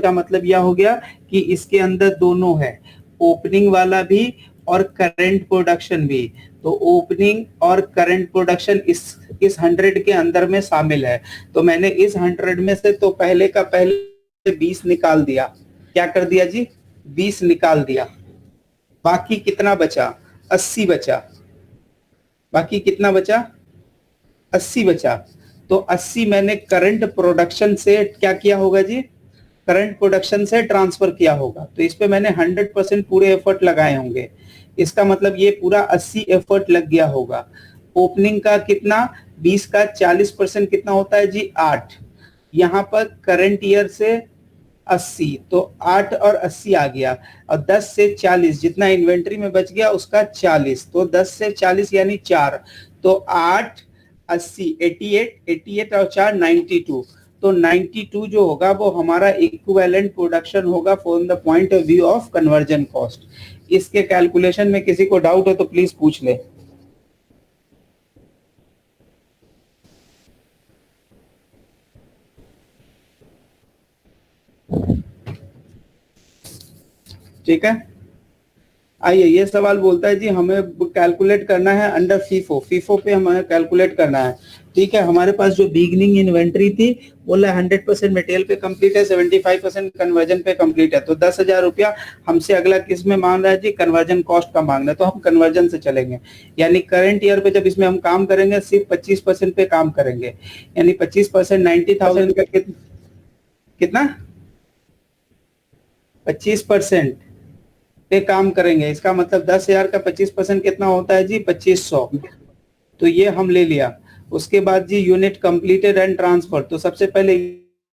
का मतलब यह हो गया कि इसके अंदर दोनों है, ओपनिंग वाला भी और करंट प्रोडक्शन भी। तो ओपनिंग और करंट प्रोडक्शन इस 100 के अंदर में शामिल है। तो मैंने इस 100 में से तो पहले का पहले 20 निकाल दिया। क्या कर दिया जी? 20 निकाल दिया। बाकी कितना बचा? 80 बचा। बाकी कितना बचा? 80 बचा। तो 80 मैंने करंट प्रोडक्शन से क्या किया होगा जी? करंट प्रोडक्शन से ट्रांसफर किया होगा। तो इस पे मैंने 100% पूरे एफर्ट लगाए होंगे। इसका मतलब ये पूरा 80 एफर्ट लग गया होगा। ओपनिंग का कितना? 20 का 40% कितना होता है जी? 8। यहाँ पर करंट ईयर से 80, तो 8 और 80 आ गया। और 10 से 40 जितना इन्वेंट्री में बच गया उसका 40, तो 10 से 40 यानी 4, तो 8 80 88 और 4 92। तो 92 जो होगा वो हमारा इक्विवेलेंट प्रोडक्शन होगा from the point of view of conversion cost. इसके कैलकुलेशन में किसी को डाउट हो तो प्लीज पूछ ले। ठीक है, आइए। ये सवाल बोलता है जी हमें कैलकुलेट करना है अंडर फीफो। फीफो पे हमें कैलकुलेट करना है। ठीक है, हमारे पास जो बिगनिंग इन्वेंट्री थी बोला 100% मटेरियल पे कंप्लीट है, 75% कन्वर्जन पे कंप्लीट है। तो 10,000 रुपया हमसे अगला किस में मांग रहा है जी? कन्वर्जन कॉस्ट का मांग रहा है। तो हम कन्वर्जन से चलेंगे, यानी करंट ईयर पे जब इसमें हम काम करेंगे सिर्फ 25% पे काम करेंगे, यानी 25% 90,000 का कितना? 25% पे काम करेंगे। इसका मतलब 10,000 का 25% कितना होता है जी? 2500। तो ये हम ले लिया। उसके बाद जी यूनिट कंप्लीटेड एंड ट्रांसफर। तो सबसे पहले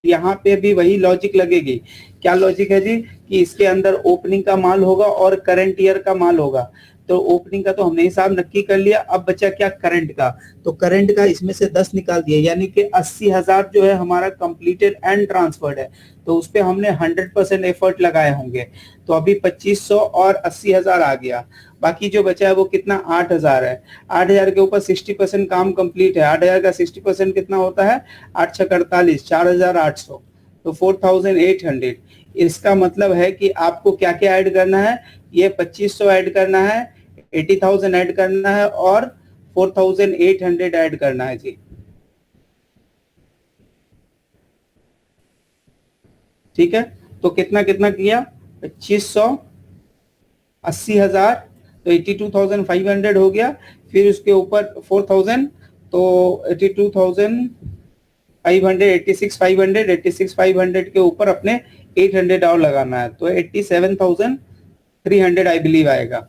यहाँ पे भी वही लॉजिक लगेगी। क्या लॉजिक है जी? कि इसके अंदर ओपनिंग का माल होगा और करंट ईयर का माल होगा। तो ओपनिंग का तो हमने हिसाब नक्की कर लिया। अब बचा क्या? करंट का। तो करंट का इसमें से 10 निकाल दिया, यानी कि 80,000 जो है हमारा कंप्लीटेड एंड ट्रांसफर्ड है। तो उस पर हमने 100% एफर्ट लगाए होंगे। तो अभी 2500 और 80,000 आ गया। बाकी जो बचा है वो कितना? 8,000 है। 8,000 के ऊपर 60% काम कंप्लीट है। 8,000 का 60% कितना होता है? 8 छक 48, 4,800, तो 4,800। इसका मतलब है कि आपको क्या क्या ऐड करना है? ये 2500 ऐड करना है, 80,000 ऐड करना है और 4,800 ऐड करना है जी। ठीक है, तो कितना कितना किया? 2500, 80,000, तो 82,500 हो गया। फिर उसके ऊपर 4,000, तो 82,500, 86,500 के ऊपर अपने 800 और लगाना है। तो 87,300 आई बिलीव आएगा।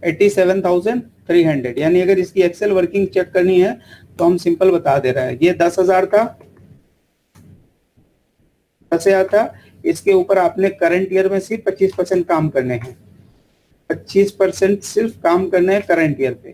87,300, यानी अगर इसकी एक्सेल वर्किंग चेक करनी है तो हम सिंपल बता दे रहे हैं। ये 10,000 था, 10,000 था। इसके ऊपर आपने करंट ईयर में सिर्फ 25% काम करने हैं। 25% सिर्फ काम करने हैं करंट ईयर पे।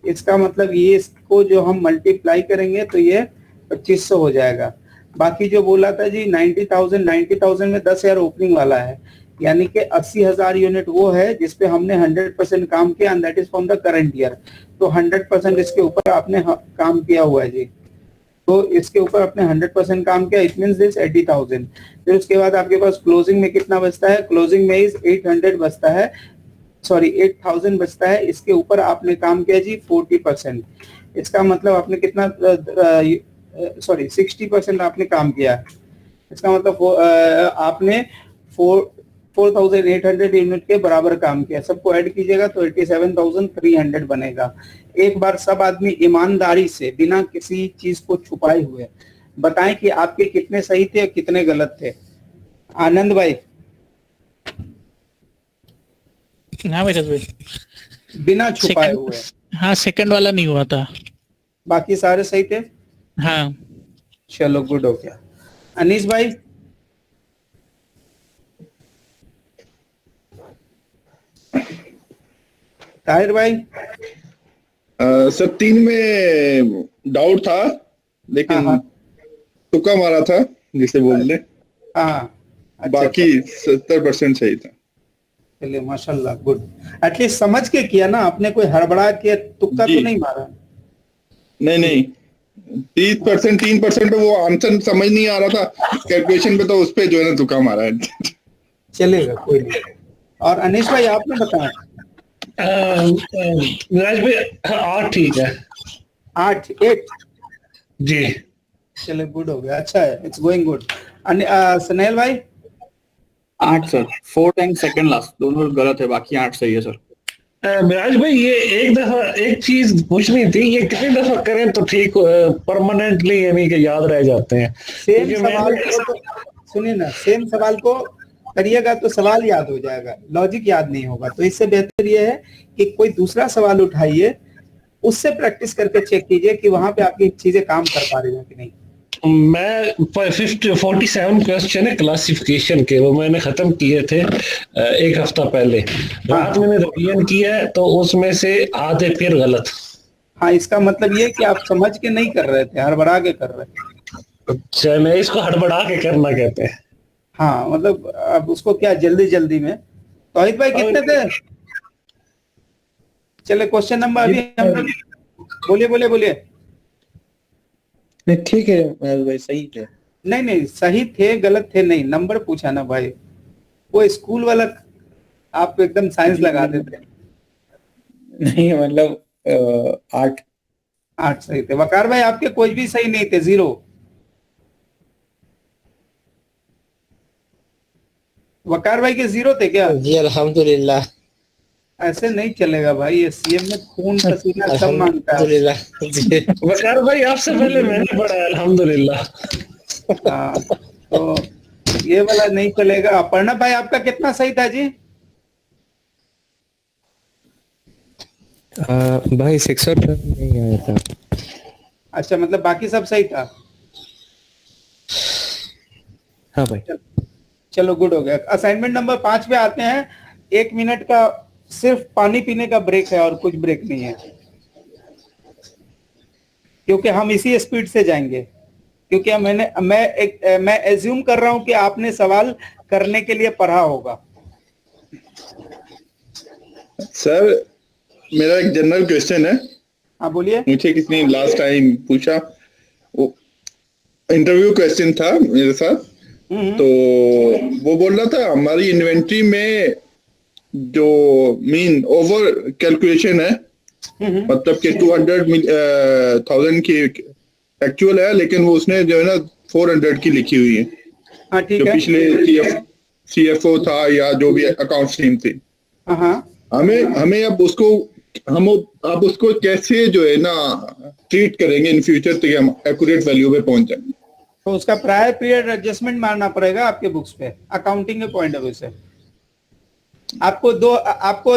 इसका मतलब ये इसको जो हम मल्टीप्लाई करेंगे तो ये 2500 हो जाएगा। बाकी जो बोला था जी 90,000 में 10,000 ओपनिंग वाला है, यानी कि 80,000 यूनिट वो है जिसपे हमने 100% काम किया, and that is from the current year. तो 100% इसके ऊपर आपने काम किया हुआ है जी। तो इसके ऊपर आपने 100% काम किया, इट मींस दिस 80,000। फिर उसके बाद आपके पास क्लोजिंग में कितना बचता है? क्लोजिंग में इज 800 बचता है, सॉरी 8,000 बचता है। इसके ऊपर आपने काम किया जी 40%। इसका मतलब आपने कितना, सॉरी 60% आपने काम किया है। इसका मतलब आपने 4,800 यूनिट के बराबर काम किया। सबको ऐड कीजिएगा तो 87,300 बनेगा। एक बार सब आदमी ईमानदारी से बिना किसी चीज को छुपाए हुए बताएं कि आपके कितने सही थे और कितने गलत थे। आनंद भाई, हाँ भाई भाई, बिना छुपाए हुए। हाँ सेकंड वाला नहीं हुआ था। बाकी सारे सही थे? हाँ चलो गुड हो गया। अनीस भाई, ताहिर भाई, सर 3 में डाउट था, हाँ लेकिन हाँ तुक्का मारा था जिसे बोल दे। हाँ, अच्छा बाकी 70% सही था। चलिए माशाल्लाह, गुड। एटलीस्ट समझ के किया ना आपने, कोई हड़बड़ा के तुक्का जी तो नहीं मारा। नहीं नहीं, 3% पे वो आंसर समझ नहीं आ रहा था कैलकुलेशन पे, तो उस पे जो है ना तुक्का मारा है। चलेगा, कोई नहीं। और अनिश भाई आपने बताया? राज भाई 8 ठीक है 8 जी। चलो गुड हो गया, अच्छा है, इट्स गोइंग गुड। सुनील भाई? 8 सर, 4 टाइम सेकंड लास्ट दोनों गलत है, बाकी 8 सही है सर। मिराज भाई ये एक दफा एक चीज पूछनी थी, ये कितनी दफा करें तो ठीक परमानेंटली यानी कि याद रह जाते हैं? सेम क्योंकि सवाल को तो सुनिए ना, सेम सवाल को करिएगा तो सवाल याद हो जाएगा, लॉजिक याद नहीं होगा। तो इससे बेहतर ये है कि कोई दूसरा सवाल उठाइए, उससे प्रैक्टिस करके चेक कीजिए कि वहां पे आपकी चीजें काम कर पा रही हैं कि नहीं। मैं 47 क्वेश्चन है क्लासिफिकेशन के, वो मैंने खत्म किए थे एक हफ्ता पहले। रात मैंने रिवीजन किया है तो उसमें से आधे फिर गलत। हाँ, इसका मतलब ये कि आप समझ के नहीं कर रहे थे, हड़बड़ा के कर रहे थे। अच्छा, मैं इसको हड़बड़ा के करना कहते हैं। हाँ, मतलब अब उसको क्या जल्दी जल्दी में। तौहीद भाई कितने थे? चले क्वेश्चन नंबर अभी हम बोलिए बोलिए बोलिए। ठीक है भाई, सही है। नहीं नहीं, सही थे गलत थे नहीं, नंबर पूछा ना भाई, वो स्कूल वाला आप एकदम साइंस लगा देते। नहीं मतलब 8 8 सही थे। वकार भाई आपके कोई भी सही नहीं थे, 0। वकार भाई के 0 थे क्या? जी अल्हम्दुलिल्लाह। ऐसे नहीं चलेगा भाई, ये सीएम में खून पसीना सब मांगता है। अल्हम्दुलिल्लाह। वकार भाई आपसे पहले मैंने पढ़ा है अल्हम्दुलिल्लाह। हाँ, तो ये वाला नहीं चलेगा। अपर्णा भाई आपका कितना सही था जी? भाई 67 नहीं आया था। अच्छा, मतलब बाकी सब सही था। हाँ भाई। चलो गुड हो गया। असाइनमेंट नंबर 5 पे आते हैं। 1 मिनट का सिर्फ पानी पीने का ब्रेक है और कुछ ब्रेक नहीं है, क्योंकि हम इसी स्पीड से जाएंगे। क्योंकि मैं एज्यूम कर रहा हूं कि आपने सवाल करने के लिए पढ़ा होगा। सर मेरा एक जनरल क्वेश्चन है। हाँ बोलिए। मुझे किसी ने लास्ट टाइम पूछा, वो इंटरव्यू क्वेश्चन था मेरे साथ, तो वो बोल रहा था हमारी इन्वेंट्री में जो मीन ओवर कैलकुलेशन है, मतलब कि 200,000 की एक्चुअल है, लेकिन वो उसने जो है ना 400 की लिखी हुई है। हाँ ठीक जो है। पिछले सीएफओ था या जो भी अकाउंट्स टीम थी, हाँ हमें अब उसको कैसे जो है ना ट्रीट करेंगे इन फ्यूचर, तो हम एक्यूरेट वैल्यू पे पहुंच जाए। तो उसका प्रायर पीरियड एडजस्टमेंट मारना पड़ेगा आपके बुक्स पे, अकाउंटिंग के पॉइंट ऑफ व्यू से। आपको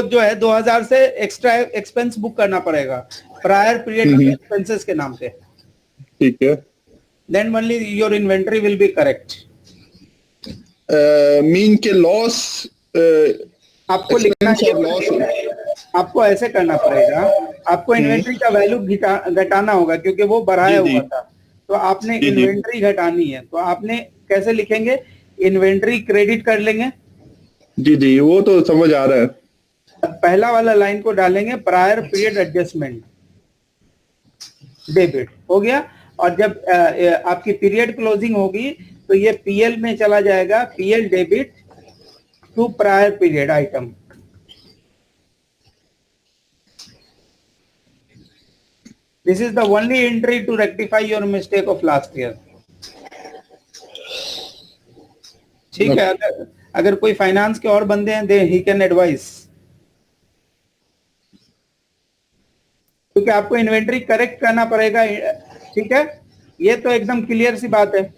जो है 2000 से एक्स्ट्रा एक्सपेंस बुक करना पड़ेगा प्रायर पीरियड एक्सपेंसेस के नाम पे। ठीक है। Then only your inventory will be correct. Mean के लॉस आपको लिखना आपको ऐसे करना पड़ेगा। आपको इन्वेंट्री का वैल्यू घटाना होगा, क्योंकि वो बढ़ाया हुआ था, तो आपने इन्वेंट्री घटानी है। तो आपने कैसे लिखेंगे? इन्वेंट्री क्रेडिट कर लेंगे। जी वो तो समझ आ रहा है। पहला वाला लाइन को डालेंगे प्रायर पीरियड एडजस्टमेंट डेबिट, हो गया। और जब आपकी पीरियड क्लोजिंग होगी तो ये पीएल में चला जाएगा, PL debit to prior period item. This is the only entry to rectify your mistake of last year. ठीक है। अगर कोई फाइनेंस के और बंदे हैं, दे ही कैन एडवाइस, क्योंकि आपको इन्वेंट्री करेक्ट करना पड़ेगा। ठीक है, ये तो एकदम क्लियर सी बात है।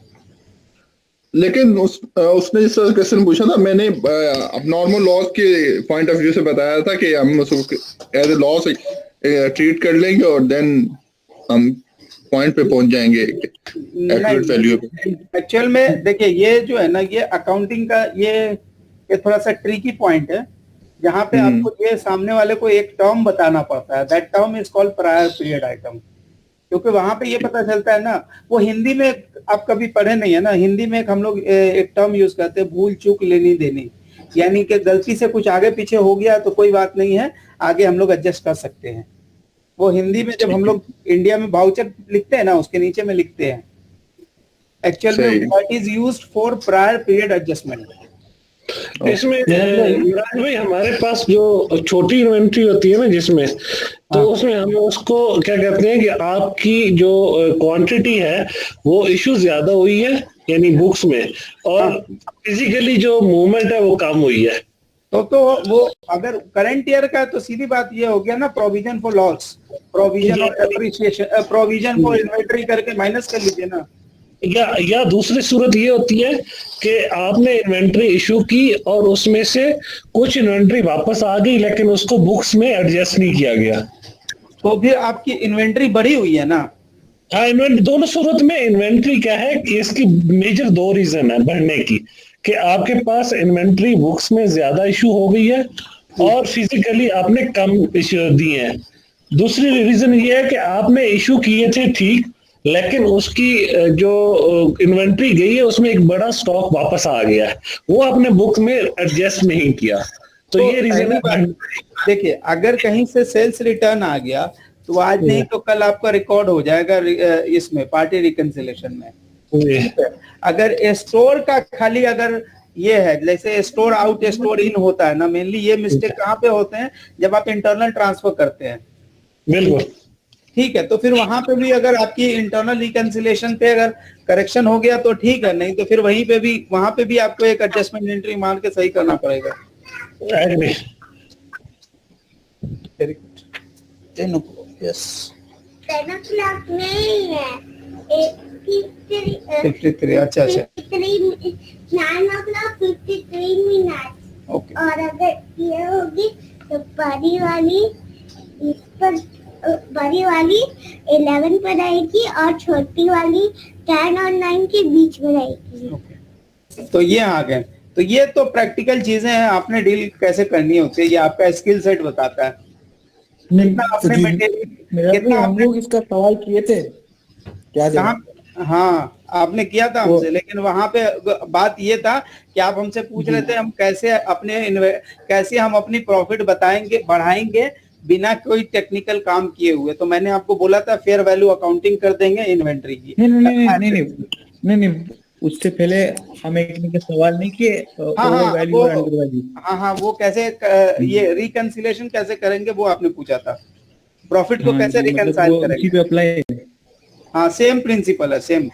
लेकिन उसने जिस क्वेश्चन पूछा था, मैंने अब नॉर्मल लॉस के पॉइंट ऑफ व्यू से बताया था कि हम उसको एज ए लॉस ट्रीट कर लेंगे और देन हम पॉइंट पे पहुंच जाएंगे एक्यूरेट वैल्यू पे। एक्चुअल में देखिए, ये जो है ना, ये अकाउंटिंग का ये थोड़ा सा ट्रिकी पॉइंट है, जहां पे आपको ये सामने वाले को एक टर्म बताना पड़ता है। That term is called prior period item. क्योंकि वहां पे ये पता चलता है ना, वो हिंदी में आप कभी पढ़े नहीं है ना, हिंदी में हम लोग एक टर्म यूज करते हैं, भूल चूक लेनी देनी, यानी कि गलती से कुछ आगे पीछे हो गया तो कोई बात नहीं है, आगे हम लोग एडजस्ट कर सकते हैं। वो हिंदी में जब हम लोग इंडिया में वाउचर लिखते हैं ना, उसके नीचे में लिखते हैं एक्चुअल में what is used for prior period adjustment. इसमें युवराज भाई हमारे पास जो छोटी इन्वेंट्री होती है ना जिसमें, तो उसमें हम उसको क्या कहते हैं कि आपकी जो क्वांटिटी है वो इशू ज्यादा हुई है यानी बुक्स में, और फिजिकली जो मूवमेंट है वो कम हुई है। तो वो अगर करंट ईयर का तो सीधी बात ये हो गया ना, provision for loss, provision of appreciation, provision for inventory करके माइनस कर लीजिए ना। या दूसरी सूरत ये होती है कि आपने इन्वेंट्री इशू की और उसमें से कुछ इन्वेंट्री वापस आ गई लेकिन उसको बुक्स में एडजस्ट नहीं किया गया, तो फिर आपकी इन्वेंट्री बढ़ी हुई है ना। हाँ, इन्वेंट्री दोनों सूरत में इन्वेंट्री क्या है कि इसकी मेजर दो रीजन है बढ़ने की, कि आपके पास इन्वेंट्री बुक्स में ज्यादा इशू हो गई है और फिजिकली आपने कम इशू दिए हैं। दूसरी रीजन ये है कि आपने इशू किए थे ठीक, लेकिन उसकी जो इन्वेंट्री गई है उसमें एक बड़ा स्टॉक वापस आ गया है, वो आपने बुक में एडजस्ट नहीं किया। तो ये रीजन है। देखिए अगर कहीं से सेल्स रिटर्न आ गया तो आज नहीं तो कल आपका रिकॉर्ड हो जाएगा इसमें पार्टी रिकंसिलेशन में। अगर स्टोर का खाली अगर ये है, जैसे स्टोर आउट स्टोर इन होता है ना, मेनली ये मिस्टेक कहाँ पे होते हैं जब आप इंटरनल ट्रांसफर करते हैं। बिल्कुल ठीक है, तो फिर वहां पे भी अगर आपकी इंटरनल रिकंसिलेशन पे अगर करेक्शन हो गया तो ठीक है, नहीं तो फिर वहीं पे भी वहां पे भी आपको एक एडजस्टमेंट एंट्री मान के सही करना पड़ेगा। Very good. यस 10 o'clock नहीं है, 53। अच्छा 9 o'clock 53 मिनट। ओके। और अगर ये होगी तो बड़ी वाली इस पर, बड़ी वाली 11 पर आएगी और छोटी वाली 10 और 9 के बीच में रहेगी। तो ये आ गए, तो ये तो प्रैक्टिकल चीजें हैं, आपने डील कैसे करनी होती है ये आपका स्किल सेट बताता है। कितना आपने मटेरियल, कितना हम लोग इसका सवाल किए थे क्या? हाँ आपने किया था हमसे, लेकिन वहां पे बात ये था कि आप हमसे पूछ रहे थे हम कैसे हम अपनी प्रॉफिट बताएंगे बढ़ाएंगे बिना कोई टेक्निकल काम किए हुए। तो मैंने आपको बोला था फेयर वैल्यू अकाउंटिंग कर देंगे इन्वेंट्री की। नहीं, उससे पहले हम एक सवाल नहीं किए वैल्यू और अंडर वैल्यू। हाँ वो कैसे ये रिकंसिलेशन कैसे करेंगे वो आपने पूछा था, प्रॉफिट को कैसे रिकंसाइल करेंगे। अप्लाई, हाँ सेम प्रिंसिपल है, सेम।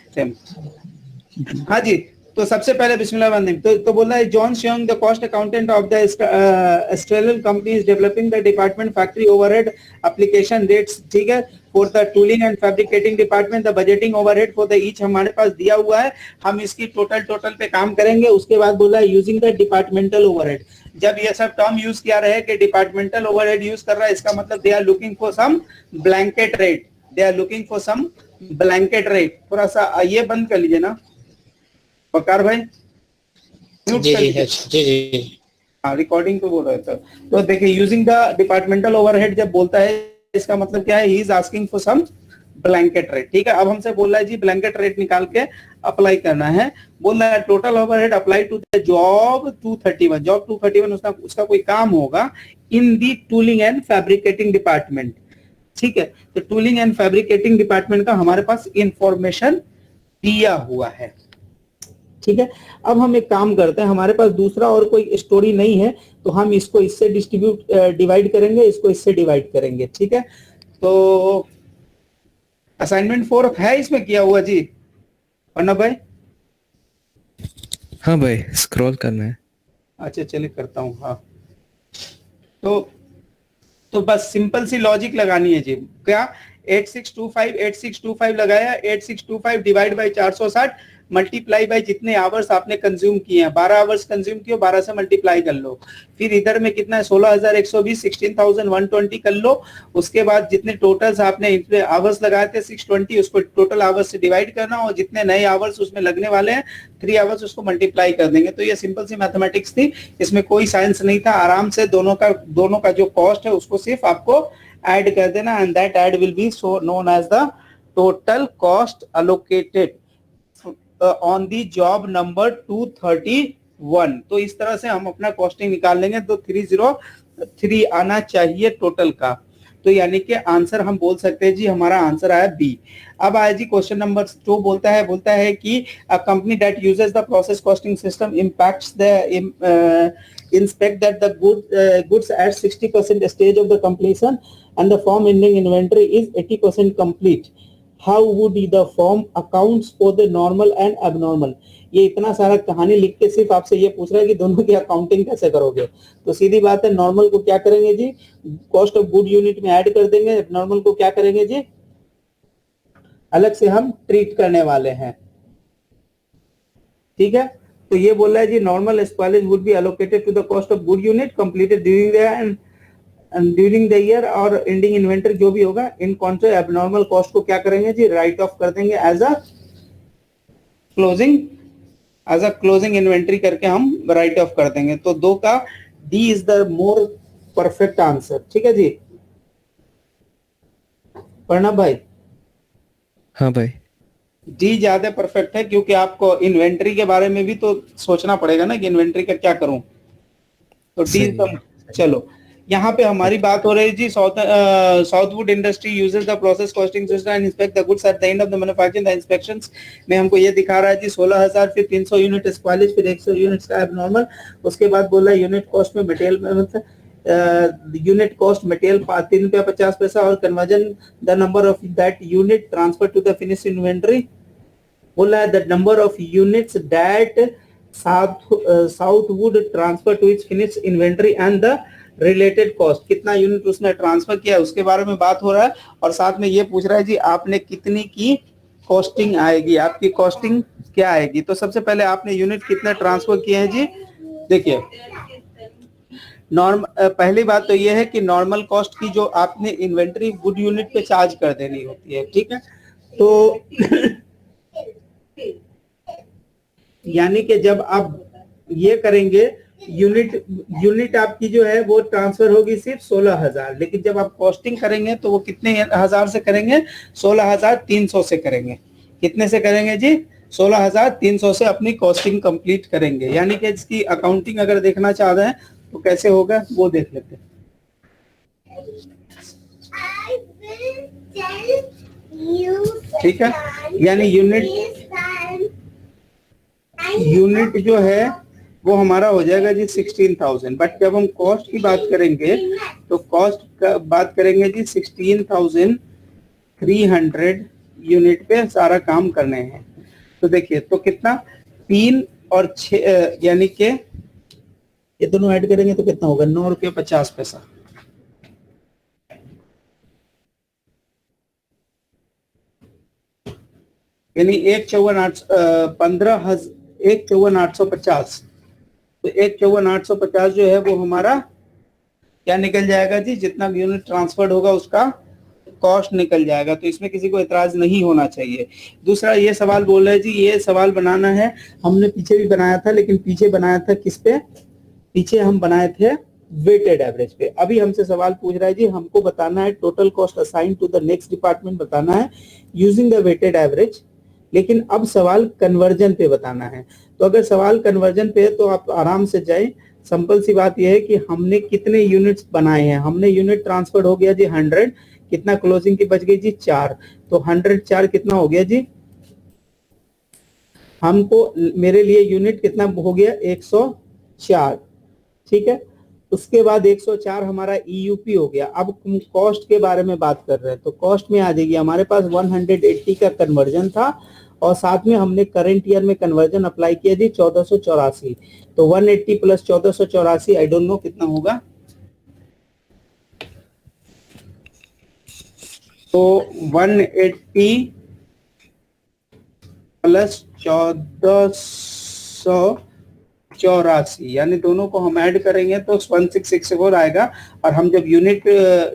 हाँ जी, तो सबसे पहले बिस्मिल्लाह तो बोल रहा है John Xiong the cost accountant of the Australian company is developing the department factory overhead application rates, ठीक है, for the tooling and fabricating department the budgeting overhead for the each हमारे पास दिया हुआ है, हम इसकी टोटल पे काम करेंगे। उसके बाद बोला है यूजिंग द डिपार्टमेंटल ओवरहेड। जब ये सब टर्म यूज किया रहे कि डिपार्टमेंटल ओवरहेड यूज कर रहा है, इसका मतलब they are looking for some blanket rate, they are looking for some blanket rate. थोड़ा सा ये बंद कर लीजिए ना पकार भाई, जी हाँ रिकॉर्डिंग पे बोल रहे थे। तो देखिए यूजिंग द डिपार्टमेंटल ओवरहेड जब बोलता है इसका मतलब क्या है, he is asking for some blanket rate. ठीक है, अब हमसे बोल रहा है जी ब्लैंकेट रेट निकाल के अप्लाई करना है। बोल रहा है total overhead apply to the job 231, job 231 उसका कोई काम होगा in the tooling and fabricating department. ठीक है, तो टूलिंग एंड फैब्रिकेटिंग डिपार्टमेंट का हमारे पास इंफॉर्मेशन दिया हुआ है। ठीक है, अब हम एक काम करते हैं, हमारे पास दूसरा और कोई स्टोरी नहीं है तो हम इसको इससे डिवाइड करेंगे, इसको इससे डिवाइड करेंगे। ठीक है, तो असाइनमेंट 4 है इसमें किया हुआ जी अर्णव भाई? हाँ भाई स्क्रॉल करना है। अच्छा चलिए करता हूँ। हाँ तो बस सिंपल सी लॉजिक लगानी है जी। क्या 8625 लगाया, 8625 डिवाइड बाई 460 मल्टीप्लाई बाई जितने आवर्स आपने कंज्यूम किए हैं, 12 आवर्स कंज्यूम किए, 12 से मल्टीप्लाई कर लो। फिर इधर में कितना है 16,120, 16,120 कर लो। उसके बाद जितने टोटल्स आपने इसमें आवर्स लगाए थे 620, उसको टोटल आवर्स से डिवाइड करना और जितने नए आवर्स उसमें लगने वाले हैं 3 आवर्स उसको मल्टीप्लाई कर देंगे। तो ये सिंपल सी मैथमेटिक्स थी, इसमें कोई साइंस नहीं था। आराम से दोनों का जो कॉस्ट है उसको सिर्फ आपको ऐड कर देना and that add will be so known as the total cost allocated on the job number 231। तो इस तरह से हम अपना कॉस्टिंग निकाल लेंगे। तो 303 आना चाहिए टोटल का। तो यानी कि आंसर हम बोल सकते हैं जी, हमारा आंसर आया बी। अब आया जी क्वेश्चन नंबर 2, बोलता है कि a company that uses the process costing system impacts the inspect that the goods at 60% stage of the completion and the firm ending inventory is 80% complete. How would the firm accounts for the normal and abnormal? ये इतना सारा कहानी लिख के सिर्फ आपसे ये पूछ रहा है कि दोनों की अकाउंटिंग कैसे करोगे। तो सीधी बात है, नॉर्मल को क्या करेंगे जी, कॉस्ट ऑफ गुड यूनिट में ऐड कर देंगे, एबनॉर्मल को क्या करेंगे जी, अलग से हम ट्रीट करने वाले हैं। ठीक है, तो ये बोल रहा है जी normal spoilage would be allocated to the cost of good unit completed during the year और एंडिंग इन्वेंटरी जो भी होगा। इन कॉन्ट्रेस्ट एबनॉर्मल कॉस्ट को क्या करेंगे जी, राइट ऑफ कर देंगे एज अ क्लोजिंग इन्वेंटरी करके हम राइट ऑफ कर देंगे। तो 2 का D is the more perfect answer. ठीक है जी, प्रणब भाई। हाँ भाई, डी ज्यादा परफेक्ट है क्योंकि आपको इन्वेंटरी के बारे में भी तो सोचना पड़ेगा ना कि इन्वेंटरी का क्या करूं। तो डी। चलो यहाँ पे हमारी बात हो रही है जी, Southwood industry uses the process costing system and inspect the goods at the end of the manufacturing. The inspections में हमको ये दिखा रहा है जी 16,000, फिर 300 यूनिट स्क्वालिश, फिर 100 यूनिट्स का एबनॉर्मल। उसके बाद बोला यूनिट कॉस्ट में मटेरियल में मतलब यूनिट कॉस्ट मटेरियल 3 रुपया 50 पैसा और conversion the number of that unit transfer to the finish inventory. बोला है the number of units that Southwood transfer to its finish inventory and the related cost, कितना unit उसने transfer किया उसके बारे में बात हो रहा है। और साथ में ये पूछ रहा है जी आपने कितनी की कॉस्टिंग आएगी, आपकी कॉस्टिंग क्या आएगी। तो सबसे पहले आपने यूनिट कितने ट्रांसफर किए हैं जी। देखिए पहली बात तो ये है कि नॉर्मल कॉस्ट की जो आपने इन्वेंटरी गुड यूनिट पे चार्ज कर देनी होती है। ठीक है, तो यानी कि जब आप ये करेंगे यूनिट आपकी जो है वो ट्रांसफर होगी सिर्फ 16,000, लेकिन जब आप कॉस्टिंग करेंगे तो वो कितने हजार से करेंगे, 16,300 से करेंगे। कितने से करेंगे जी, 16,300 से अपनी कॉस्टिंग कंप्लीट करेंगे। यानी कि इसकी अकाउंटिंग अगर देखना चाहते हैं तो कैसे होगा वो देख लेते हैं। ठीक है, यानी यूनिट जो है वो हमारा हो जाएगा जी 16,000। बट जब हम कॉस्ट की बात करेंगे तो कॉस्ट का बात करेंगे जी 16,300 यूनिट पे सारा काम करने हैं। तो देखिए तो कितना 3 और 6 यानी कि ये दोनों ऐड करेंगे तो कितना होगा 9 रुपये 50 पैसा। यानी 1,54,850। तो 1,54,850 जो है वो हमारा क्या निकल जाएगा जी, जितना यूनिट ट्रांसफर्ड होगा उसका कॉस्ट निकल जाएगा। तो इसमें किसी को एतराज नहीं होना चाहिए। दूसरा ये सवाल बोल रहे हैं जी, ये सवाल बनाना है, हमने पीछे भी बनाया था, लेकिन पीछे बनाया था किस पे, पीछे हम बनाए थे वेटेड एवरेज पे। अभी हमसे सवाल पूछ रहा है जी हमको बताना है total cost assign to the next department बताना है यूजिंग द वेटेड एवरेज, लेकिन अब सवाल कन्वर्जन पे बताना है। तो अगर सवाल कन्वर्जन पे है तो आप आराम से जाएं। सिंपल सी बात यह है कि हमने कितने यूनिट्स बनाए हैं, हमने यूनिट ट्रांसफर हो गया जी 100, कितना क्लोजिंग की बच गई जी 4। तो 104 कितना हो गया जी, हमको मेरे लिए यूनिट कितना हो गया 104। ठीक है, उसके बाद 104 हमारा ईयूपी हो गया। अब कॉस्ट के बारे में बात कर रहे हैं तो कॉस्ट में आ जाएगी हमारे पास 180 का कन्वर्जन था और साथ में हमने करंट ईयर में कन्वर्जन अप्लाई किया जी 1484। तो 180 प्लस 1484 आई डोंट नो कितना होगा। तो 180 प्लस 1484 यानी दोनों को हम ऐड करेंगे तो 1664 आएगा। और हम जब यूनिट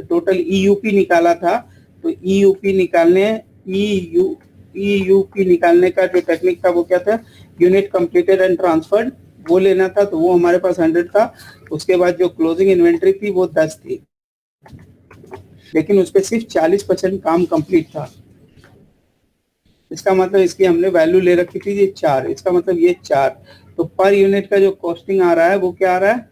टोटल ईयूपी निकाला था तो ईयूपी निकालने का जो टेक्निक था वो क्या था, यूनिट कंप्लीटेड एंड ट्रांसफर्ड वो लेना था। तो वो हमारे पास 100 था। उसके बाद जो क्लोजिंग इन्वेंट्री थी वो 10 थी, लेकिन उस पर सिर्फ 40% काम कंप्लीट था। इसका मतलब इसकी हमने वैल्यू ले रखी थी ये 4, इसका मतलब ये 4। तो पर यूनिट का जो कॉस्टिंग आ रहा है वो क्या आ रहा है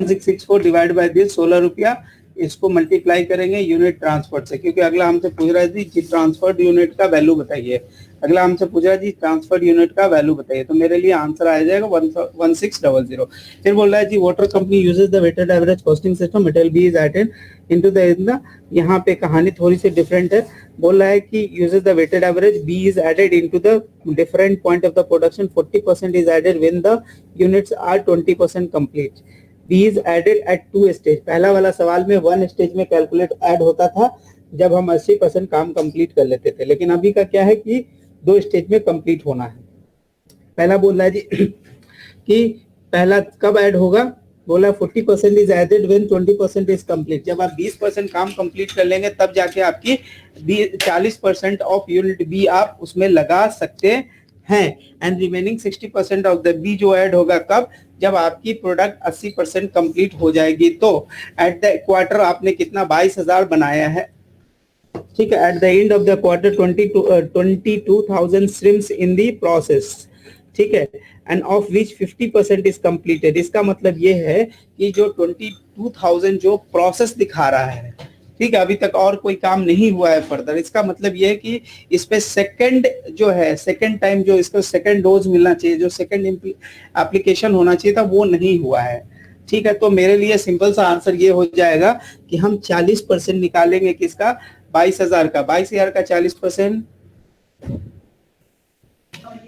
1664 डिवाइड बाय दिस 16 रुपया, इसको मल्टीप्लाई करेंगे यूनिट ट्रांसफर से, क्योंकि अगला हमसे पूछ रहा है जी ट्रांसफर्ड यूनिट का वैल्यू बताइए। अगला हमसे पूछ रहा है जी ट्रांसफर्ड यूनिट का वैल्यू बताइए, तो मेरे लिए आंसर आ जाएगा 1600। फिर बोल रहा है जी water company uses the weighted average costing system, material B is added into the, यहाँ पे कहानी थोड़ी सी डिफरेंट है। बोल रहा है कि uses the weighted average, B is added into the different point of the production, 40% is added when the units are 20% complete. B is added at 2 stage. पहला वाला सवाल में 1 स्टेज में कैलकुलेट ऐड होता था जब हम 80% काम कंप्लीट कर लेते थे, लेकिन अभी का क्या है कि 2 स्टेज में कंप्लीट होना है। पहला बोल रहा है जी कि पहला कब ऐड होगा, बोला 40% is added when 20% is complete. जब आप 20% काम कंप्लीट कर लेंगे तब जाके आपकी 40% ऑफ यूनिट बी आप उसमें लगा सकते हैं। And remaining 60% of the B जो ऐड होगा कब, जब आपकी प्रोडक्ट 80% कंप्लीट हो जाएगी। तो एट द क्वार्टर आपने कितना 22,000 बनाया है, ठीक है। Eight the end of the quarter 22,000 shrimps in the process, ठीक है, end of which 50% is completed. इसका मतलब ये है कि जो 22,000 जो प्रोसेस दिखा रहा है, ठीक है, अभी तक और कोई काम नहीं हुआ है फर्दर। इसका मतलब ये है कि इस पे सेकंड जो है, सेकंड टाइम जो इसको सेकंड डोज मिलना चाहिए, जो सेकंड एप्लीकेशन होना चाहिए था, वो नहीं हुआ है, ठीक है। तो मेरे लिए सिंपल सा आंसर ये हो जाएगा कि हम 40% निकालेंगे किसका, 22,000 का। 22,000 का 40%,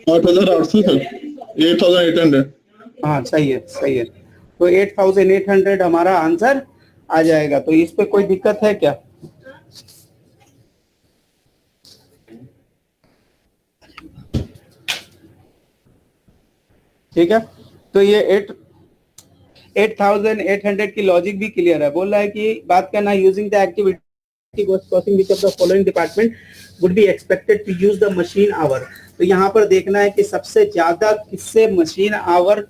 8,800 8,800। हाँ सही है, सही है। तो 8,800 हमारा आंसर आ जाएगा। तो इस पे कोई दिक्कत है क्या? ठीक है, तो ये 8,800 की लॉजिक भी क्लियर है। बोल रहा है कि बात करना using the activity costing which of the following department would be expected to use the machine hour. तो यहाँ पर देखना है कि सबसे ज्यादा किससे मशीन आवर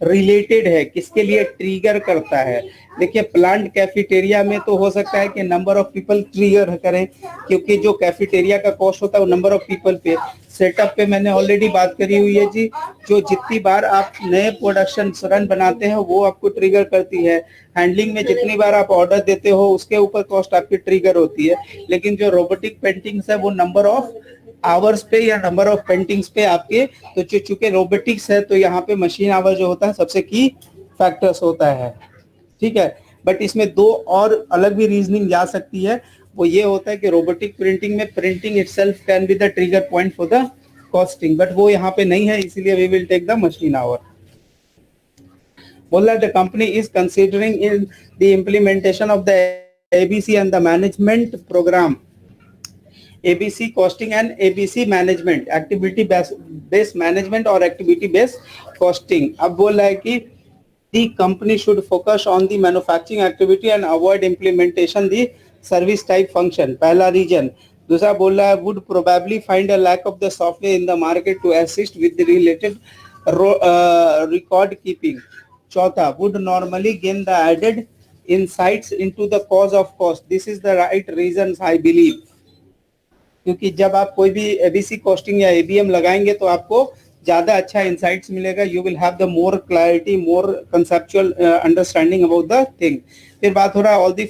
रिलेटेड है, किसके लिए ट्रिगर करता है। देखिए प्लांट कैफेटेरिया में तो हो सकता है कि नंबर ऑफ पीपल ट्रिगर करें, क्योंकि जो कैफेटेरिया का कॉस्ट होता है वो नंबर ऑफ पीपल पे। सेटअप पे मैंने ऑलरेडी बात करी हुई है जी, जो जितनी बार आप नए प्रोडक्शन रन बनाते हैं वो आपको ट्रिगर करती है। हैंडलिंग में जितनी बार आप ऑर्डर देते हो उसके ऊपर कॉस्ट आपकी ट्रिगर होती है। लेकिन जो रोबोटिक पेंटिंग्स है वो नंबर ऑफ आवर्स पे या नंबर ऑफ पेंटिंग्स पे आपके, तो चूंकि रोबोटिक्स है तो यहाँ पे मशीन आवर जो होता है सबसे की फैक्टर्स होता है, ठीक है। बट इसमें 2 और अलग भी रीजनिंग जा सकती है। वो ये होता है कि रोबोटिक प्रिंटिंग में printing itself can be the trigger point for the costing, but वो यहाँ पे नहीं है, इसीलिए we will take the machine hour. बोला the company is considering in the implementation of the ABC and the management program, ABC costing and ABC management, activity based management और activity based costing। अब बोल रहा है कि the company should focus on the manufacturing activity and avoid implementation the service type function, पहला reason. दूसरा बोल रहा है would probably find a lack of the software in the market to assist with the related record keeping। चौथा would normally gain the added insights into the cause of cost। This is the right reasons I believe, क्योंकि जब आप कोई भी ABC costing या ABM लगाएंगे तो आपको ज्यादा अच्छा इंसाइट्स मिलेगा। You will have the more clarity, more conceptual understanding about the thing. फिर बात हो रहा है all the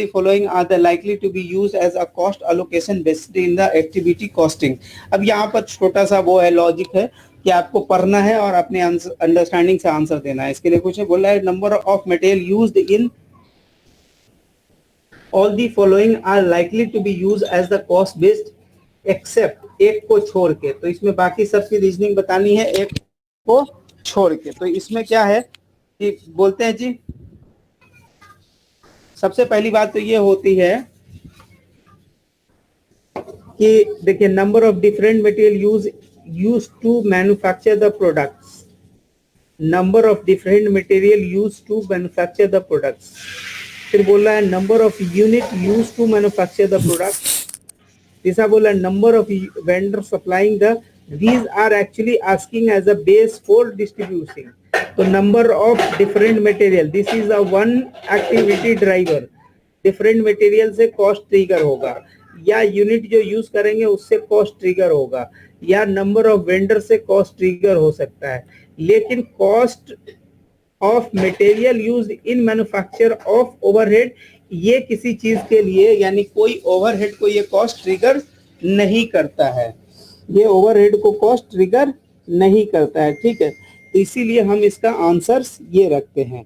following are the likely to be used as a cost allocation based in the activity costing. अब यहाँ पर छोटा सा वो है लॉजिक है कि आपको पढ़ना है और अपने अंडरस्टैंडिंग से आंसर देना है। इसके लिए कुछ बोला है number of material used in all the following are likely to be used as the cost based except एक को छोड़ के। तो इसमें बाकी सबकी रीजनिंग बतानी है एक को छोड़ के। तो इसमें क्या है कि बोलते हैं जी, सबसे पहली बात तो ये होती है कि देखिए number of different material use to manufacture the products, number of different material use to manufacture the products. फिर बोल रहा है number of unit use to manufacture the product. तीसरा बोला number of vendor supplying the, these are actually asking as a base for distributing। तो number of different material, this is a one activity driver. Different material से cost trigger होगा, या unit जो use करेंगे उससे cost trigger होगा, या number of vendor से कॉस्ट ट्रिगर हो सकता है। लेकिन cost of material use in manufacture of overhead, ये किसी चीज के लिए यानी कोई ओवरहेड को ये कॉस्ट ट्रिगर नहीं करता है, ये ओवरहेड को कॉस्ट ट्रिगर नहीं करता है, ठीक है। तो इसीलिए हम इसका आंसर्स ये रखते हैं।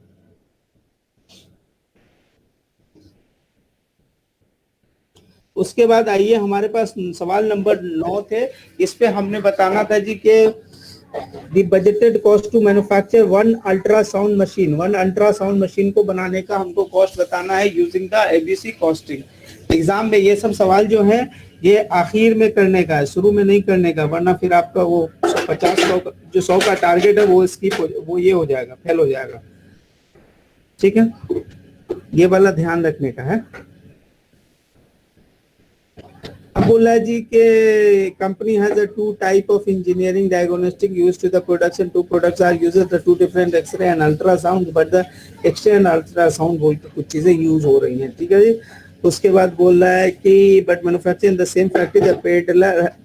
उसके बाद आइए हमारे पास सवाल नंबर 9 थे, इस पे हमने बताना था जी के the budgeted cost to manufacture one ultrasound machine, one ultrasound machine को बनाने का हमको कॉस्ट बताना है using the ABC costing. Exam में ये सब सवाल जो है ये आखिर में करने का है, शुरू में नहीं करने का, वरना फिर आपका वो 50 जो 100 का टारगेट है वो स्किप वो ये हो जाएगा, फेल हो जाएगा, ठीक है। ये वाला ध्यान रखने का है। अब बोला है जी के company has a two type of engineering diagnostic used to the production, two products are used the two different X-ray and ultrasound, but the X-ray and ultrasound बोल के कुछ चीजें यूज हो रही हैं, ठीक है जी। उसके बाद बोल रहा है कि but manufacturing in the same factory the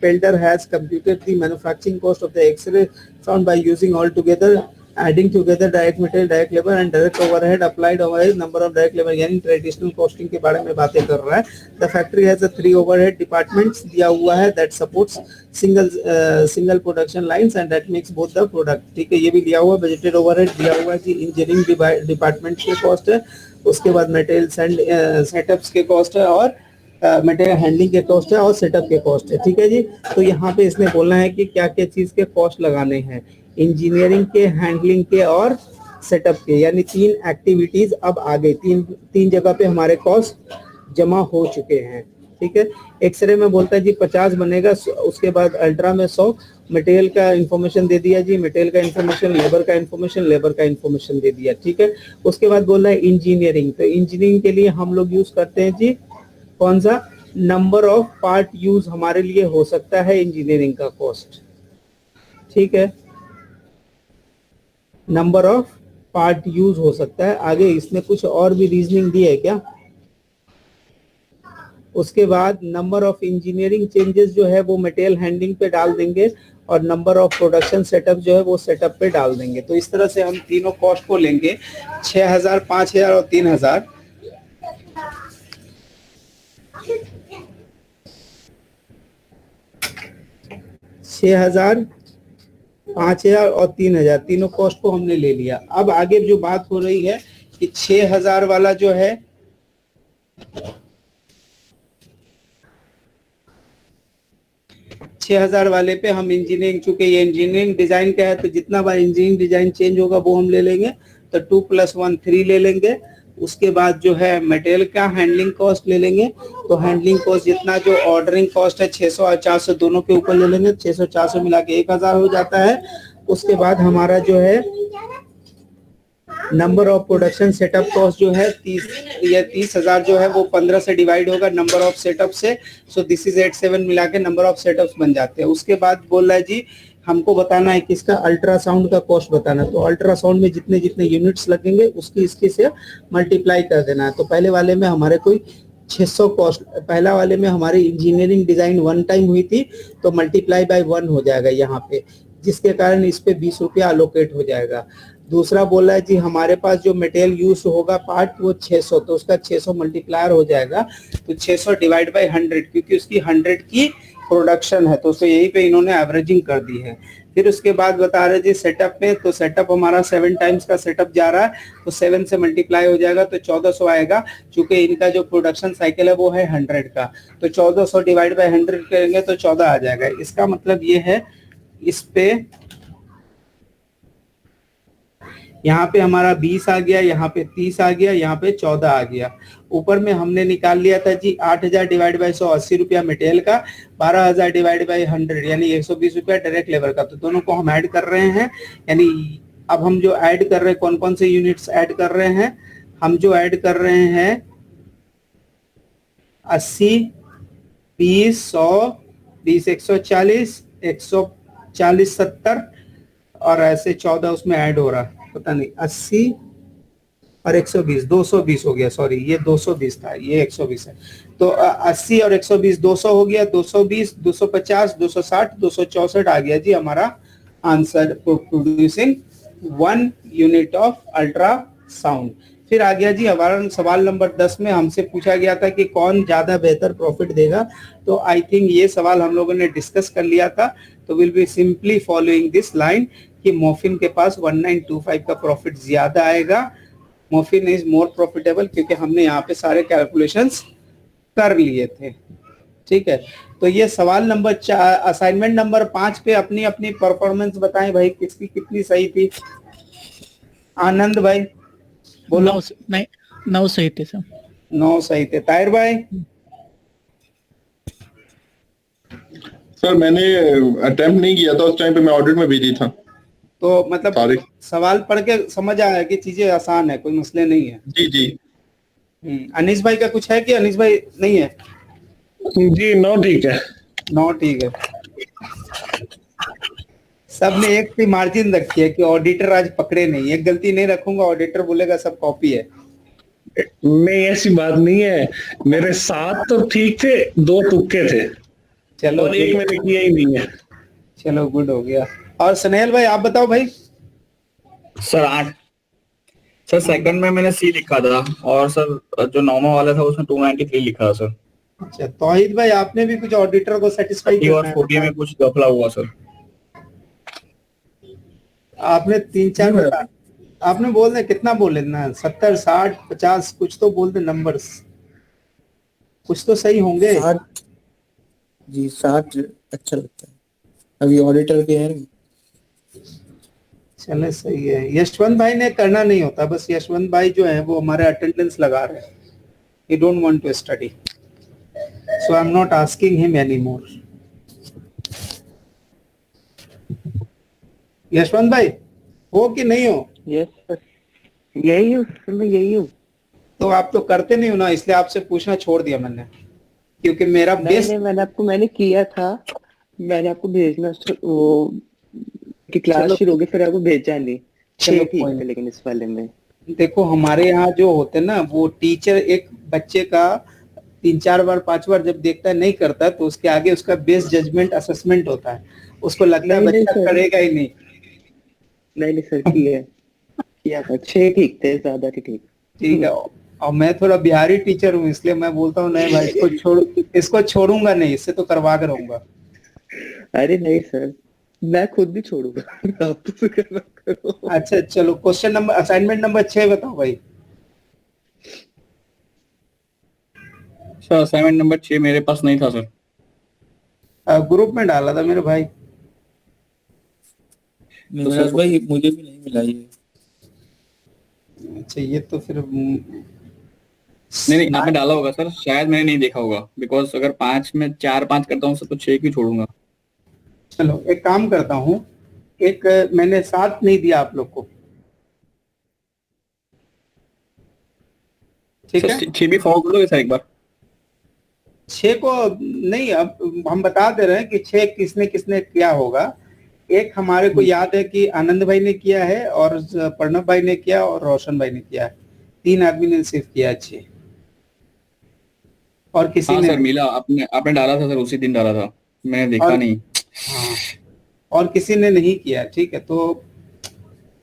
Pelder has computed the manufacturing cost of the x-ray sound by using all together adding together direct material, direct labor and direct overhead applied over a number of direct labor, यानी traditional costing के बारे में बातें कर रहा है। The factory has a 3 overhead departments दिया हुआ है that supports single production lines and that makes both the product, ठीक है। ये भी दिया हुआ, बजटेड ओवरहेड दिया हुआ है जी, इंजीनियरिंग डिपार्टमेंट के कॉस्ट है, उसके बाद मटेरियल्स एंड सेटअप्स के कॉस्ट है, और मटेरियल हैंडलिंग के कॉस्ट है, और सेटअप के कॉस्ट है, ठीक है जी। तो यहाँ पे इसने बोलना है कि क्या क्या चीज के कॉस्ट लगाने हैं, इंजीनियरिंग के, हैंडलिंग के और सेटअप के, यानी 3 एक्टिविटीज अब आगे तीन जगह पे हमारे कॉस्ट जमा हो चुके हैं, ठीक है। एक्सरे में बोलता है जी 50 बनेगा, उसके बाद अल्ट्रा में 100, मटेरियल का इंफॉर्मेशन दे दिया जी, मटेरियल का इंफॉर्मेशन, लेबर का इंफॉर्मेशन दे दिया, ठीक है। उसके बाद बोल रहा है इंजीनियरिंग, तो इंजीनियरिंग के लिए हम लोग यूज करते हैं जी कौन सा, नंबर ऑफ पार्ट यूज हमारे लिए हो सकता है इंजीनियरिंग का कॉस्ट, ठीक है, नंबर ऑफ पार्ट यूज हो सकता है। आगे इसमें कुछ और भी रीजनिंग दी है क्या। उसके बाद नंबर ऑफ इंजीनियरिंग चेंजेस जो है वो मटेरियल हैंडलिंग पे डाल देंगे, और नंबर ऑफ प्रोडक्शन सेटअप जो है वो सेटअप पे डाल देंगे। तो इस तरह से हम तीनों कॉस्ट को लेंगे, 6000, 5000 और 3000। $6,000, 5,000 और 3,000 तीनों कॉस्ट को हमने ले लिया। अब आगे जो बात हो रही है कि 6,000 वाला जो है, $6,000 वाले पे हम इंजीनियरिंग, चूंकि ये इंजीनियरिंग डिजाइन का है तो जितना बार इंजीनियरिंग डिजाइन चेंज होगा वो हम ले लेंगे, तो 2 + 1 3 ले लेंगे। उसके बाद जो है मटेरियल का हैंडलिंग कॉस्ट ले लेंगे, तो हैंडलिंग कॉस्ट जितना जो ऑर्डरिंग कॉस्ट है 600 और 400 दोनों के ऊपर ले लेंगे, 600 400 मिला के 1000 हो जाता है। उसके बाद हमारा जो है number of production setup cost जो है 30,000 जो है वो 15 से डिवाइड होगा नंबर ऑफ सेटअप से, सो दिस इज 87 मिला के नंबर ऑफ सेटअप्स बन जाते हैं। उसके बाद बोल रहा है जी हमको बताना है किसका, अल्ट्रासाउंड का कॉस्ट बताना, तो अल्ट्रासाउंड में जितने जितने यूनिट्स लगेंगे उसकी इसके से मल्टीप्लाई कर देना है। तो पहले वाले में हमारे कोई 600 कॉस्ट, पहला वाले में हमारी इंजीनियरिंग डिजाइन 1 टाइम हुई थी तो मल्टीप्लाई बाय 1 हो जाएगा यहाँ पे, जिसके कारण इस पे 20 रुपया अलोकेट हो जाएगा। दूसरा बोला है जी हमारे पास जो मटेरियल यूज होगा पार्ट वो 600, तो उसका 600 मल्टीप्लायर हो जाएगा, तो 600 डिवाइड बाय 100, क्योंकि उसकी 100 की प्रोडक्शन है तो उसको यही पे इन्होंने एवरेजिंग कर दी है। फिर उसके बाद बता रहे जी सेटअप में, तो सेटअप हमारा 7 टाइम्स का सेटअप जा रहा है, तो 7 से मल्टीप्लाई हो जाएगा तो 1400 आएगा, चूंकि इनका जो प्रोडक्शन साइकिल है वो है 100 का, तो 1400 डिवाइड बाय 100 करेंगे तो 14 आ जाएगा। इसका मतलब ये है इस पे यहाँ पे हमारा 20 आ गया, यहाँ पे 30 आ गया, यहाँ पे 14 आ गया। ऊपर में हमने निकाल लिया था जी 8000 डिवाइड बाय 100 80 रुपया मटेरियल का, 12000 डिवाइड बाय 100 यानी 120 रुपया डायरेक्ट लेबर का। तो दोनों को हम ऐड कर रहे हैं, यानी अब हम जो ऐड कर रहे हैं कौन कौन से यूनिट्स ऐड कर रहे हैं, हम जो ऐड कर रहे हैं 80, 20, 100, 20, 140, 140, 70 और ऐसे 14 उसमें ऐड हो रहा है, पता नहीं 80 और 120, 220 हो गया, सॉरी ये 220 था, ये 120 है, तो 80 और 120 200 हो गया, 220, 250, 260, 264 आ गया जी हमारा answer producing 1 unit of ultrasound. फिर आ गया जी हमारा सवाल नंबर 10 में हमसे पूछा गया था कि कौन ज्यादा बेहतर प्रॉफिट देगा। तो आई थिंक ये सवाल हम लोगों ने डिस्कस कर लिया था। तो will be simply following this line कि मॉर्फिन के पास 1925 का प्रॉफिट ज्यादा आएगा। मॉर्फिन इज मोर प्रॉफिटेबल, क्योंकि हमने यहाँ पे सारे कैलकुलेशंस कर लिए थे। ठीक है, तो ये सवाल नंबर 4, असाइनमेंट नंबर 5 पे अपनी अपनी परफॉर्मेंस बताएं भाई, किसकी कितनी सही थी। आनंद भाई बोलो। 9 सही थे सर। 9 सही थे। ताहिर भाई? सर मैंने अटेम्प्ट नहीं किया था उस टाइम पे, मैं ऑडिट में बिजी था। तो मतलब सवाल पढ़ के समझ आया कि चीजें आसान है, कोई मसले नहीं है। जी जी। अनीस भाई का कुछ है कि अनीस भाई नहीं है? जी 9 ठीक है। 9 ठीक है। सबने एक सी मार्जिन रखी है कि ऑडिटर आज पकड़े नहीं। एक गलती नहीं रखूंगा, ऑडिटर बोलेगा सब कॉपी है। नहीं ऐसी बात नहीं है, मेरे 7 तो ठीक थे, 2 तुक्के थे। चलो, और एक मैंने किया ही नहीं है। चलो गुड हो गया। और स्नेहल भाई आप बताओ भाई। सर 8। सर सेकंड में मैंने सी लिखा था, और सर जो नॉर्मल वाला था उसमें 293 लिखा था सर। अच्छा, तौहीद भाई आपने भी कुछ ऑडिटर को सेटिस्फाई किया और 40 में कुछ गफला हुआ सर। आपने 3-4 बता, आपने बोल दे कितना बोले ना, 70, 60, 50 कुछ तो बोल दे नंबर्स, कुछ तो सही होंगे। 60 जी, 60 अच्छा लगता है, अभी ऑडिटर के हैं। चले सही है। यशवंत भाई ने करना नहीं होता, बस यशवंत भाई जो है वो हमारे अटेंडेंस लगा रहे हैं। He don't want to study, so I'm not asking him anymore. Yashwant भाई हो कि नहीं हो? यस सर, यही हूँ सर, मैं यही हूँ। तो आप तो करते नहीं हो ना, इसलिए आपसे पूछना छोड़ दिया मैंने, क्योंकि मेरा बेस मैंने किया था, मैंने आपको भेजना वो कि क्लास शुरू होगी, फिर आपको भेजा नहीं। चलो ठीक है, लेकिन इस वाले में देखो हमारे यहाँ जो होते हैं ना, वो टीचर एक बच्चे का 3-4 बार 5 बार जब देखता है नहीं करता, तो उसके आगे उसका बेस जजमेंट असेसमेंट होता है। उसको लगता है बच्चा करेगा ही नहीं। नहीं सर, किया था। 6 ठीक थे, ज्यादा ठीक है। और मैं थोड़ा बिहारी टीचर हूँ, इसलिए मैं बोलता हूँ नहीं भाई इसको छोड़ूंगा नहीं, इससे तो करवा कर रहूंगा। अरे नहीं सर, मैं खुद भी छोड़ूंगा। आप तो करना करो। अच्छा चलो, क्वेश्चन नंबर असाइनमेंट नंबर 6 बताओ भाई। सर असाइनमेंट नंबर 6 मेरे पास नहीं था सर। ग्रुप में डाला था मेरे भाई। तो भाई मुझे भी नहीं मिला ये। अच्छा, ये तो फिर नहीं आपने डाला होगा सर, शायद मैंने नहीं देखा होगा, बिकॉज अगर 5 में 4-5 करता हूँ तो 6 क्यों छोड़ूंगा। चलो एक काम करता हूँ, एक मैंने 7 नहीं दिया आप लोग को, ठीक है? 6 भी फॉलो कर लोगे सर एक बार? 6 को नहीं, अब हम बता दे रहे हैं कि 6 किसने किसने किया होगा। एक हमारे को याद है कि आनंद भाई ने किया है, और प्रणव भाई ने किया, और रोशन भाई ने किया है। 3 आदमी ने सिर्फ किया 6, और किसी ने सर मिला, आपने डाला था सर, उसी दिन डाला था, मैंने देखा नहीं। हाँ, और किसी ने नहीं किया। ठीक है, तो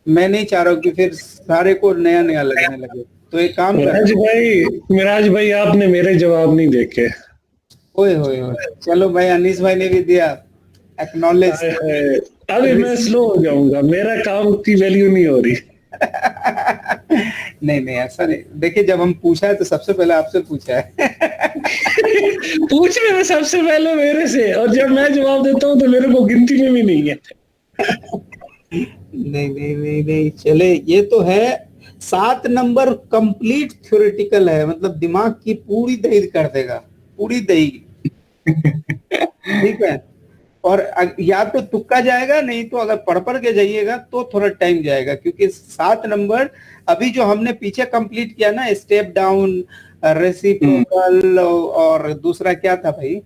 मैं नहीं चाह रहा हूँ कि फिर सारे को नया नया लगने लगे। तो एक काम मिराज भाई आपने मेरे जवाब नहीं देखे। ओए होए होए, चलो भाई अनीस भाई ने भी दिया, एक्नॉलेज। अरे मैं स्लो हो जाऊंगा, मेरा काम की वैल्यू नहीं हो रही। नहीं ऐसा नहीं। देखिए जब हम पूछा है तो सबसे पहले आपसे पूछा है। पूछने में सबसे पहले मेरे से, और जब मैं जवाब देता हूँ तो मेरे को गिनती में भी नहीं है। नहीं चले, ये तो है 7 नंबर कंप्लीट थ्योरेटिकल है, मतलब दिमाग की पूरी दही कर देगा, पूरी दही। ठीक है, और या तो तुक्का जाएगा, नहीं तो अगर पढ़ के जाइएगा तो थोड़ा टाइम जाएगा, क्योंकि 7 नंबर अभी जो हमने पीछे कंप्लीट किया ना, स्टेप डाउन, रेसिप्रोकल, और दूसरा क्या था भाई,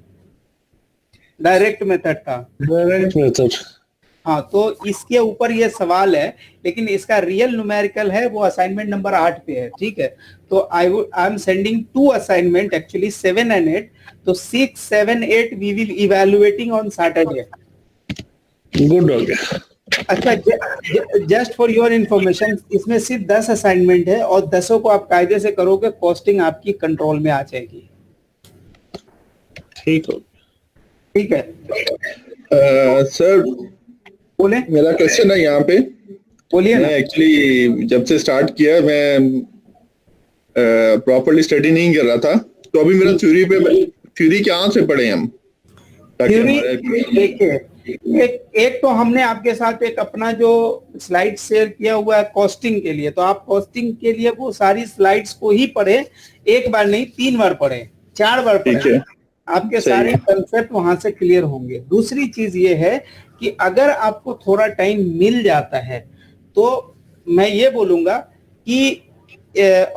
डायरेक्ट मेथड था। डायरेक्ट मेथड, हाँ, तो इसके ऊपर ये सवाल है, लेकिन इसका रियल न्यूमेरिकल है वो असाइनमेंट नंबर 8 पे है। ठीक है, तो I am sending 2 assignment actually, 7 and 8। तो 6, 7, 8 we will evaluating on Saturday. Good हो गया। अच्छा, जस्ट फॉर योर इंफॉर्मेशन, इसमें सिर्फ 10 असाइनमेंट है और 10 को आप कायदे से करोगे, कॉस्टिंग आपकी कंट्रोल में आ जाएगी। ठीक हो, ठीक है। सर बोले, मेरा क्वेश्चन है यहाँ पे। बोलिए ना। मैं एक्चुअली जब से स्टार्ट किया मैं प्रॉपर्ली स्टडी नहीं कर रहा था, तो अभी मेरा थ्योरी कहाँ से पढ़े हम? थ्योरी देखिए, एक तो हमने आपके साथ एक अपना जो स्लाइड शेयर किया हुआ है कॉस्टिंग के लिए, तो आप कॉस्टिंग के लिए वो सारी स्लाइड्स को ही पढ़े, एक बार नहीं 3 बार पढ़े, 4 बार पढ़े, आपके सारे कंसेप्ट वहां से क्लियर होंगे। दूसरी चीज ये है कि अगर आपको थोड़ा टाइम मिल जाता है तो मैं ये बोलूंगा कि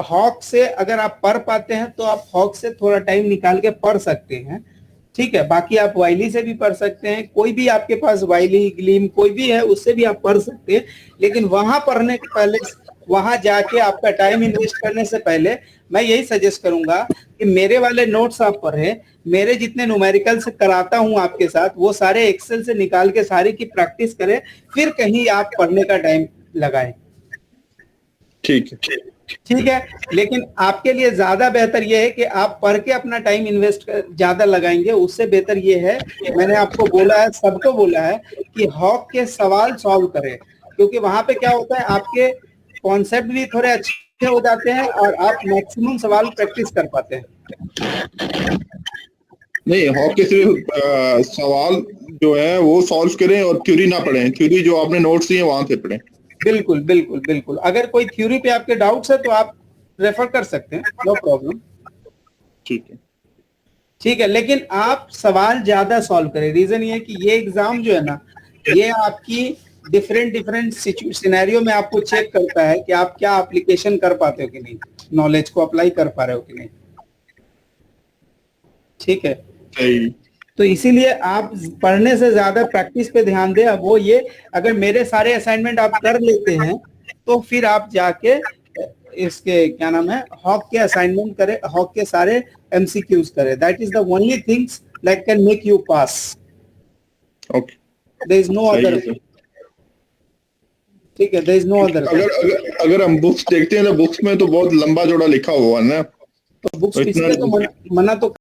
हॉक से अगर आप पढ़ पाते हैं तो आप हॉक से थोड़ा टाइम निकाल के पढ़ सकते हैं, ठीक है। बाकी आप वाइली से भी पढ़ सकते हैं, कोई भी आपके पास वाइली, ग्लीम कोई भी है उससे भी आप पढ़ सकते हैं, लेकिन वहां पढ़ने के पहले, वहां जाके आपका टाइम इन्वेस्ट करने से पहले मैं यही सजेस्ट करूंगा कि मेरे वाले नोट्स आप पढ़ें, मेरे जितने न्यूमेरिकल से कराता हूं आपके साथ वो सारे एक्सेल से निकाल के सारी की प्रैक्टिस करें, फिर कहीं आप पढ़ने का टाइम लगाएं। ठीक है, ठीक है। लेकिन आपके लिए ज्यादा बेहतर यह है कि आप पढ़ के अपना टाइम इन्वेस्ट ज्यादा लगाएंगे, उससे बेहतर यह है, मैंने आपको बोला है, सबको बोला है कि हॉक के सवाल सॉल्व करें, क्योंकि वहां पे क्या होता है आपके कॉन्सेप्ट भी थोड़े अच्छे हो जाते हैं और आप मैक्सिमम सवाल प्रैक्टिस कर पाते हैं। नहीं, हॉक के सिर्फ सवाल जो है वो सॉल्व करें और थ्योरी ना पढ़ें, थ्योरी जो आपने नोट्स दिए वहां से पढ़ें। बिल्कुल बिल्कुल बिल्कुल। अगर कोई थ्योरी पे आपके डाउट्स है तो आप रेफर कर सकते हैं, नो प्रॉब्लम। ठीक है, ठीक है, लेकिन आप सवाल ज्यादा सॉल्व करें। रीजन ये है कि ये एग्जाम जो है ना, ये आपकी डिफरेंट सिनेरियो में आपको चेक करता है कि आप क्या एप्लीकेशन कर पाते हो कि नहीं, नॉलेज को अप्लाई कर पा रहे हो कि नहीं। ठीक है, तो इसीलिए आप पढ़ने से ज्यादा प्रैक्टिस पे ध्यान दें। अब वो ये, अगर मेरे सारे असाइनमेंट आप कर लेते हैं तो फिर आप जाके इसके क्या नाम है, हॉक के असाइनमेंट करें, हॉक के सारे एमसीक्यूज करें। That is the only things that can make you pass. Okay, there is no other. ठीक है, देयर इज नो अदर। अगर हम बुक्स देखते हैं तो बुक्स में तो बहुत लंबा चौड़ा लिखा हुआ है ना, तो बुक्स इसलिए तो मना तो